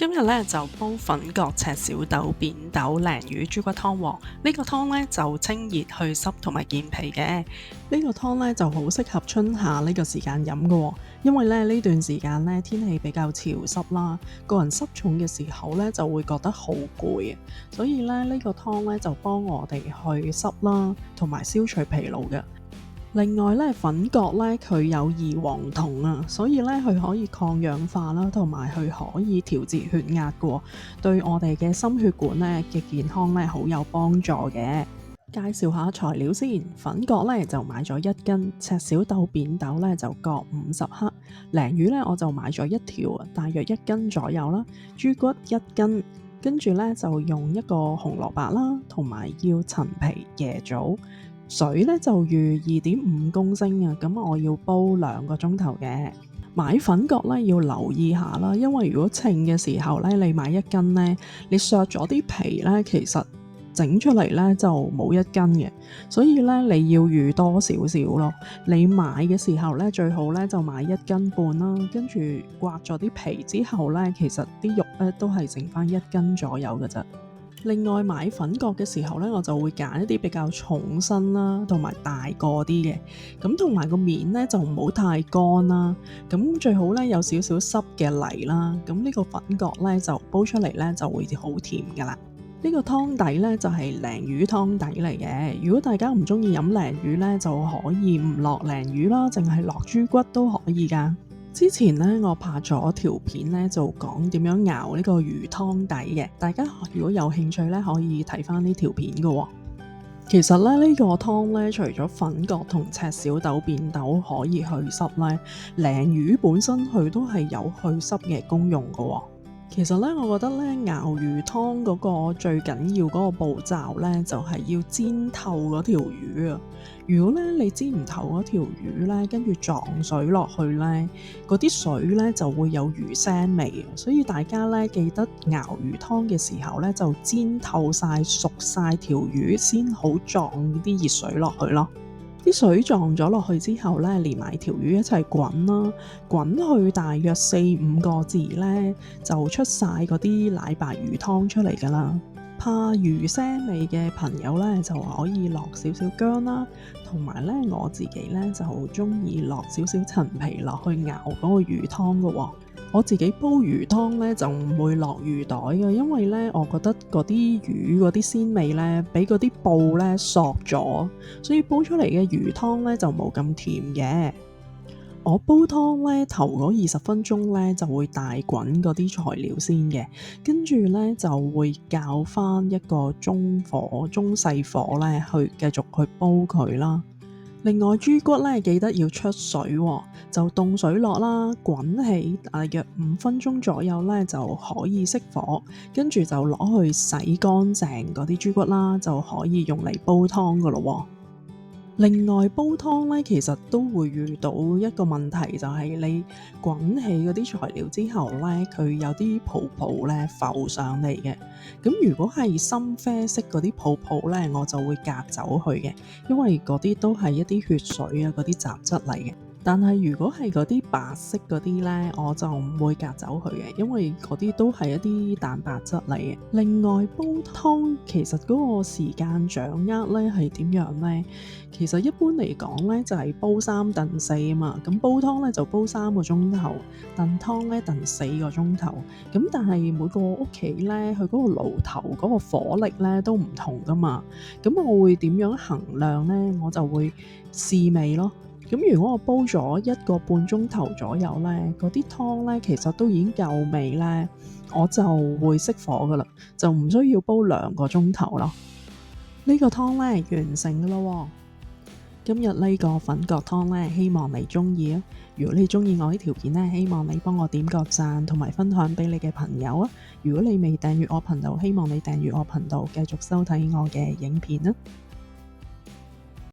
今日咧就煲粉角赤小豆扁豆鯪魚豬骨湯喎。呢個湯咧就清熱去濕同埋健脾嘅。呢個湯咧就好適合春夏呢個時間飲㗎喎，因為咧呢段時間咧天氣比較潮濕啦，個人濕重嘅時候咧就會覺得好攰，所以咧呢個湯咧就幫我哋去濕啦，同埋消除疲勞嘅。另外咧，粉角咧佢有異黃酮啊，所以咧佢可以抗氧化啦，同埋佢可以調節血壓嘅喎，對我哋嘅心血管咧嘅健康咧好有幫助嘅。介紹下材料先，粉角咧就買咗1斤，赤小豆扁豆咧就各50克，鯪魚咧我就買咗1條，大約1斤左右啦，豬骨1斤，跟住咧就用一個紅蘿蔔啦，同埋要陳皮、椰棗。水咧就預2.5公升啊，咁我要煲2個鐘頭嘅。買粉角咧要留意下啦，因為如果稱嘅時候咧，你買1斤咧，你削咗啲皮咧，其實整出嚟咧就冇1斤嘅，所以咧你要預多少少咯。你買嘅時候咧，最好咧就買1斤半啦，跟住刮咗啲皮之後咧，其實啲肉咧都係剩翻1斤左右嘅啫。另外買粉角嘅時候咧，我就會揀一啲比較重身啦，同埋大個啲嘅，咁同埋個面咧就唔好太乾啦，咁最好咧有少少濕嘅泥啦，咁呢個粉角咧就煲出嚟咧就會好甜噶啦。呢個湯底咧就係鯪魚湯底嚟嘅，如果大家唔中意飲鯪魚咧，就可以唔落鯪魚啦，淨係落豬骨都可以噶。之前咧，我拍咗條片咧，就講點樣熬呢個魚湯底嘅。大家如果有興趣咧，可以睇翻呢條片嘅喎。其實咧，呢個湯咧，除咗粉角同赤小豆扁豆可以去濕咧，鯪魚本身佢都係有去濕嘅功用嘅喎。其實咧，我覺得咧，熬魚湯嗰個最緊要嗰個步驟咧，就係要煎透嗰條魚啊！如果咧你煎唔透嗰條魚咧，跟住撞水落去咧，嗰啲水咧就會有魚腥味，所以大家咧記得熬魚湯嘅時候咧，就煎透晒、熟晒條魚先好撞啲熱水落去咯。啲水撞咗落去之後咧，連埋條魚一齊滾啦，滾去大約4-5個字咧，就出晒嗰啲奶白魚湯出嚟㗎啦。怕魚腥味嘅朋友咧，就可以落少少薑啦，同埋咧我自己咧就鍾意落少少陳皮落去熬嗰個魚湯㗎喎。我自己煲魚湯咧就唔會落魚袋嘅，因為咧我覺得嗰啲魚嗰啲鮮味咧俾嗰啲布咧索咗，所以煲出嚟嘅魚湯咧就冇咁甜嘅。我煲湯咧頭嗰20分鐘咧就會大滾嗰啲材料先嘅，跟住咧就會較返一個中細火咧去繼續去煲佢啦。另外豬骨咧記得要出水喎，就凍水落啦，滾起大約5分鐘左右咧就可以熄火，跟住就攞去洗乾淨嗰啲豬骨啦，就可以用嚟煲湯噶咯喎。另外煲湯咧，其實都會遇到一個問題，就係你滾起嗰啲材料之後咧，佢有啲泡泡咧浮上嚟嘅。咁如果係深啡色嗰啲泡泡咧，我就會隔走佢嘅，因為嗰啲都係一啲血水啊，嗰啲雜質嚟嘅。但係如果係嗰啲白色嗰啲呢，我就唔會隔走佢嘅，因為嗰啲都係一啲蛋白質嚟嘅。另外煲湯其實嗰個時間掌握呢係點樣呢？其實一般嚟講呢，就係煲3燉4啊嘛，咁煲湯呢就煲3個鐘頭，燉湯呢燉4個鐘頭。咁但係每個屋企呢，佢嗰個爐頭嗰個火力呢都唔同噶嘛，咁我會點樣衡量呢？我就會試味咯。咁如果我煲咗1個半鐘頭左右呢，嗰啲湯呢其實都已經夠味呢，我就會熄火噶啦，就唔需要煲2個鐘頭咯。呢個湯呢完成噶啦喎。今日呢個粉角湯呢，希望你中意啊！如果你中意我呢條片呢，希望你幫我點個讚同埋分享俾你嘅朋友啊！如果你未訂閱我頻道，希望你訂閱我頻道，繼續收睇我嘅影片啊！